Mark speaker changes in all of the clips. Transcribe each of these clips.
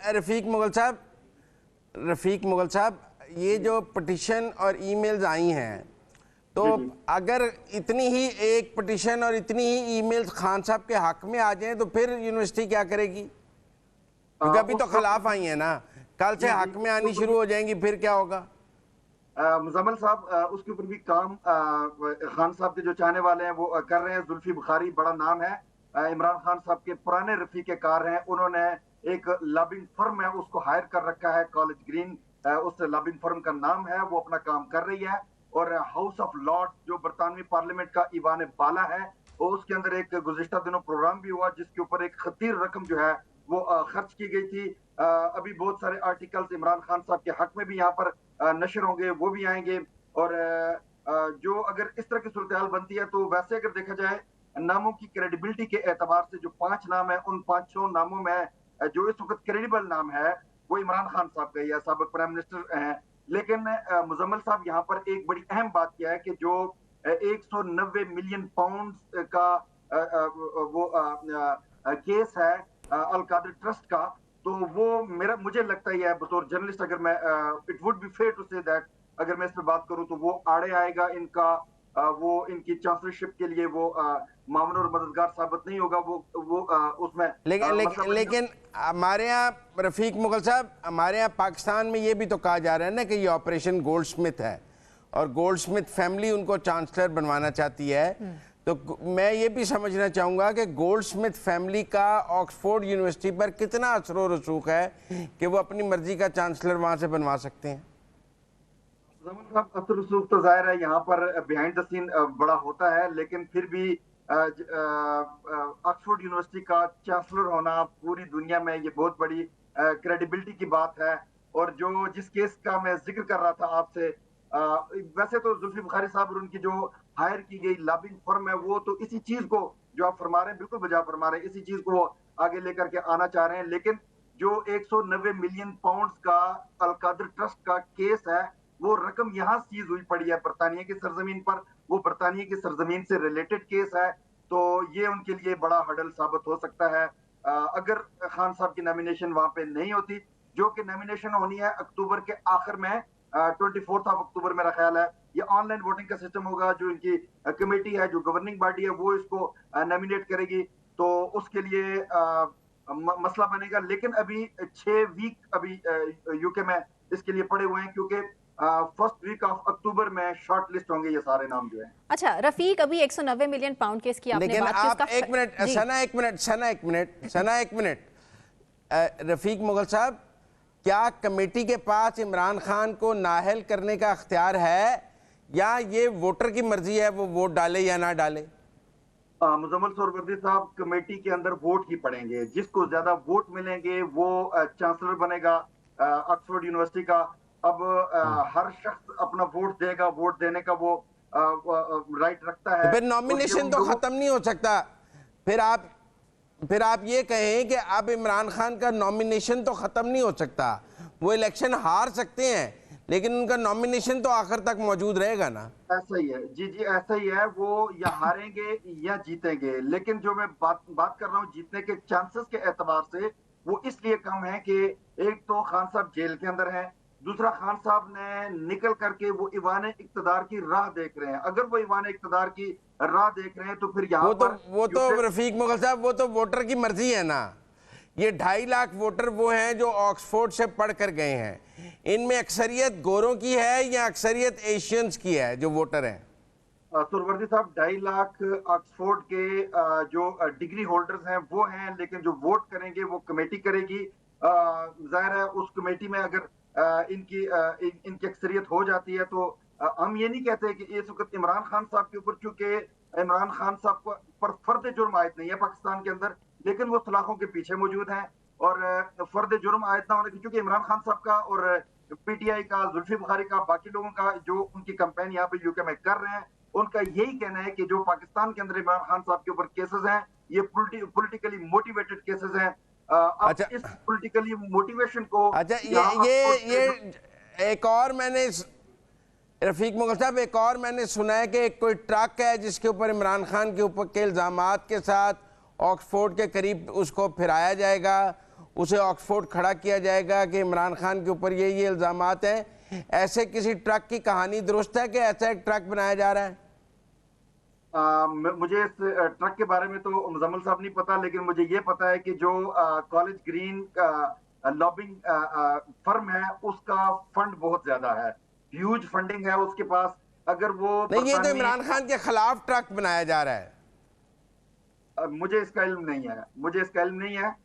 Speaker 1: रफ़ीक मुगल साहब, ये जो पिटिशन और ईमेल्स आई हैं, तो अगर इतनी ही एक पिटिशन और इतनी ही ईमेल्स खान साहब के हक में आ जाएं तो फिर यूनिवर्सिटी क्या करेगी? क्योंकि अभी तो खिलाफ आई हैं ना, कल से हक में आनी शुरू हो जाएंगी, फिर क्या होगा?
Speaker 2: मुजम्मिल साहब उसके ऊपर भी काम खान साहब के जो चाहने वाले हैं वो कर रहे हैं। जुल्फी बुखारी बड़ा नाम है, इमरान खान साहब के पुराने रफीके कार हैं। उन्होंने एक लॉबिंग फर्म है उसको हायर कर रखा है, कॉलेज ग्रीन उस लॉबिंग फर्म का नाम है, वो अपना काम कर रही है। और हाउस ऑफ लॉर्ड्स जो बरतानवी पार्लियामेंट का ईवान बाला है, वो उसके अंदर एक गुज़िश्ता दिनों प्रोग्राम भी हुआ जिसके ऊपर एक खतीर रकम जो है वो खर्च की गई थी। अभी बहुत सारे आर्टिकल्स इमरान खान साहब के हक में भी यहाँ पर नशर होंगे, वो भी आएंगे। और जो अगर इस तरह की सूरत हाल बनती है तो वैसे अगर देखा जाए नामों की क्रेडिबिलिटी के एतबार से जो 5 नाम है, उन 5 नामों में जो इस वक्त क्रेडिबल नाम है वो इमरान खान साहब का ही है, साबिक प्राइम मिनिस्टर हैं। लेकिन मुजम्मिल साहब यहाँ पर एक बड़ी अहम बात क्या है कि जो 190 मिलियन पाउंड का वो केस है अल कादिर ट्रस्ट का, तो वो मुझे लगता ही है बतौर जर्नलिस्ट, अगर मैं it would be fair to say that अगर मैं इस पर बात करूं तो वो आड़े आएगा इनका, वो इनकी चांसलरशिप के लिए वो मामून और मददगार साबित नहीं होगा। वो उसमें
Speaker 1: लेकिन हमारे यहाँ रफ़ीक मुगल साहब, हमारे यहाँ पाकिस्तान में ये भी तो कहा जा रहा है ना कि ये ऑपरेशन गोल्डस्मिथ है और गोल्डस्मिथ फैमिली उनको चांसलर बनवाना चाहती है। तो मैं ये भी समझना चाहूँगा कि गोल्डस्मिथ फैमिली का ऑक्सफोर्ड यूनिवर्सिटी पर कितना असर व रसूख है कि वो अपनी मर्जी का चांसलर वहाँ से बनवा सकते हैं?
Speaker 2: असर रसूख तो जाहिर है यहाँ पर बिहाइंड द सीन बड़ा होता है, लेकिन फिर भी ऑक्सफोर्ड यूनिवर्सिटी का चांसलर होना पूरी दुनिया में ये बहुत बड़ी क्रेडिबिलिटी की बात है। और जो जिस केस का मैं जिक्र कर रहा था आपसे, वैसे तो जुल्फी बुखारी साहब और उनकी जो हायर की गई लॉबिंग फर्म है वो तो इसी चीज को जो आप फरमा रहे हैं बिल्कुल बजा फरमा रहे हैं, इसी चीज को वो आगे लेकर के आना चाह रहे हैं। लेकिन जो 190 मिलियन पाउंड का अल कादिर ट्रस्ट का केस है, वो रकम यहाँ सीज हुई पड़ी है बरतानिया की सरजमीन पर, वो बरतानिया की सरजमीन से रिलेटेड केस है। तो ये उनके लिए बड़ा हडल साबित हो सकता है अगर खान साहब की नॉमिनेशन वहां पे नहीं होती, जो कि नॉमिनेशन होनी है अक्टूबर के आखिर में, 24 अक्टूबर मेरा ख्याल है। ये ऑनलाइन वोटिंग का सिस्टम होगा, जो इनकी कमेटी है, जो गवर्निंग बॉडी है, वो इसको नॉमिनेट करेगी, तो उसके लिए मसला बनेगा। लेकिन अभी 6 वीक अभी यूके में इसके लिए पड़े हुए हैं, क्योंकि फर्स्ट वीक ऑफ अक्टूबर में शॉर्ट लिस्ट होंगे ये सारे नाम जो है।
Speaker 3: अच्छा रफीक, अभी 190 मिलियन पाउंड केस की आपने बात की, उसका
Speaker 1: एक मिनट रफीक मुगल साहब, क्या कमेटी के पास इमरान खान को नाअहल करने का अख्तियार है या ये वोटर की मर्जी है वो वोट डाले या ना डाले?
Speaker 2: मुजम्मिल सोहरवर्दी साहब, कमेटी के अंदर वोट ही पड़ेंगे, जिसको ज्यादा वोट मिलेंगे वो चांसलर बनेगा ऑक्सफोर्ड यूनिवर्सिटी का। अब हर शख्स अपना वोट देगा, वोट देने का वो राइट रखता है।
Speaker 1: तो फिर नॉमिनेशन तो खत्म नहीं हो सकता। फिर आप ये कहें कि अब इमरान खान का नॉमिनेशन तो खत्म नहीं हो सकता, वो इलेक्शन हार सकते हैं लेकिन उनका नॉमिनेशन तो आखिर तक मौजूद रहेगा ना?
Speaker 2: ऐसा ही है जी, ऐसा ही है। वो या हारेंगे या जीतेंगे, लेकिन जो मैं बात कर रहा हूँ जीतने के चांसेस के एतबार से, वो इसलिए कम है कि एक तो खान साहब जेल के अंदर हैं, दूसरा खान साहब ने निकल करके वो ईवान इक्तदार की राह देख रहे हैं। अगर वो ईवान इक्तदार की राह देख रहे हैं तो फिर यहाँ
Speaker 1: वो तो रफीक मुगल साहब, वो तो वोटर की मर्जी है ना। ये 2.5 लाख वोटर वो हैं जो ऑक्सफोर्ड से पढ़ कर गए हैं, इनमें अक्सरियत गोरों की है या अक्सरियत एशियंस की है जो वोटर हैं?
Speaker 2: सुरवर्दी साहब, 2.5 लाख ऑक्सफोर्ड के जो डिग्री होल्डर्स हैं वो हैं, लेकिन जो वोट करेंगे वो कमेटी करेगी। जाहिर है उस कमेटी में अगर इनकी अक्सरियत हो जाती है तो हम ये नहीं कहते कि इस वक्त इमरान खान साहब के ऊपर, चूंकि इमरान खान साहब पर फर्द जुर्म आयद नहीं है पाकिस्तान के अंदर, लेकिन वो सलाखों के पीछे मौजूद हैं। और फर्द जुर्म आयद ना होने की, चूंकि इमरान खान साहब का और पीटीआई का, जुल्फी बुखारी का, बाकी लोगों का जो उनकी कैंपेन यहाँ पे यूके में कर रहे हैं, उनका यही कहना है कि जो पाकिस्तान के अंदर इमरान खान साहब के ऊपर केसेस हैं ये पॉलिटिकली मोटिवेटेड केसेस हैं।
Speaker 1: अच्छा,
Speaker 2: इस पॉलिटिकली मोटिवेशन को,
Speaker 1: अच्छा ये एक और मैंने रफीक मुगल साहब, एक और मैंने सुना है कि कोई ट्रक है जिसके ऊपर इमरान खान के ऊपर के इल्ज़ामात के साथ ऑक्सफोर्ड के करीब उसको फिराया जाएगा उसे ऑक्सफोर्ड खड़ा किया जाएगा कि इमरान खान के ऊपर ये इल्ज़ामात हैं। ऐसे किसी ट्रक की कहानी दुरुस्त है कि ऐसा एक ट्रक बनाया जा रहा है?
Speaker 2: मुझे इस ट्रक के बारे में तो मुजम्मिल साहब नहीं पता, लेकिन मुझे ये पता है कि जो कॉलेज ग्रीन लॉबिंग फर्म है उसका फंड बहुत ज्यादा है, ह्यूज फंडिंग है उसके पास। अगर वो
Speaker 1: नहीं, ये तो इमरान खान के खिलाफ ट्रक बनाया जा रहा है।
Speaker 2: मुझे इसका इल्म नहीं है, मुझे इसका इल्म नहीं है।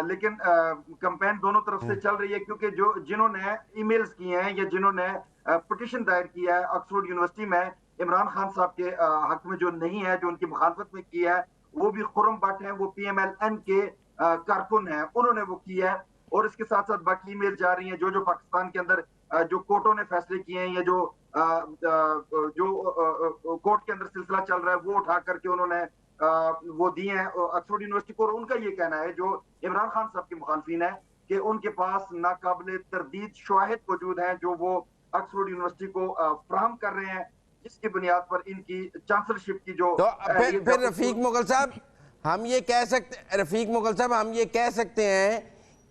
Speaker 2: लेकिन कैंपेन दोनों तरफ से चल रही है, क्योंकि जो जिन्होंने ईमेल्स किए हैं या जिन्होंने पिटीशन दायर किया है ऑक्सफोर्ड यूनिवर्सिटी में इमरान खान साहब के हक में, जो नहीं है, जो उनकी मुखालफत में किया है, वो भी खुर्रम भट्ट हैं, वो PMLN के कारकुन हैं, उन्होंने वो किया है। और इसके साथ साथ बाकी ईमेल जा रही हैं जो पाकिस्तान के अंदर जो कोर्टों ने फैसले किए हैं या जो कोर्ट के अंदर सिलसिला चल रहा है वो उठा करके उन्होंने वो दिए हैं ऑक्सफोर्ड यूनिवर्सिटी को। और उनका ये कहना है, जो इमरान खान साहब के मुखालफिन है, कि उनके पास नाकाबिले तरदीद शवाहिद मौजूद हैं जो वो ऑक्सफोर्ड यूनिवर्सिटी को फराहम कर रहे हैं, जिसकी बुनियाद पर इनकी चांसलरशिप की जो
Speaker 1: तो फिर रफीक मुगल साहब, हम ये कह सकते हैं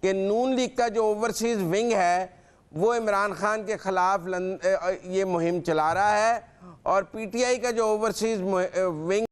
Speaker 1: कि नून लीग का जो ओवरसीज विंग है वो इमरान खान के खिलाफ ये मुहिम चला रहा है, और PTI का जो ओवरसीज विंग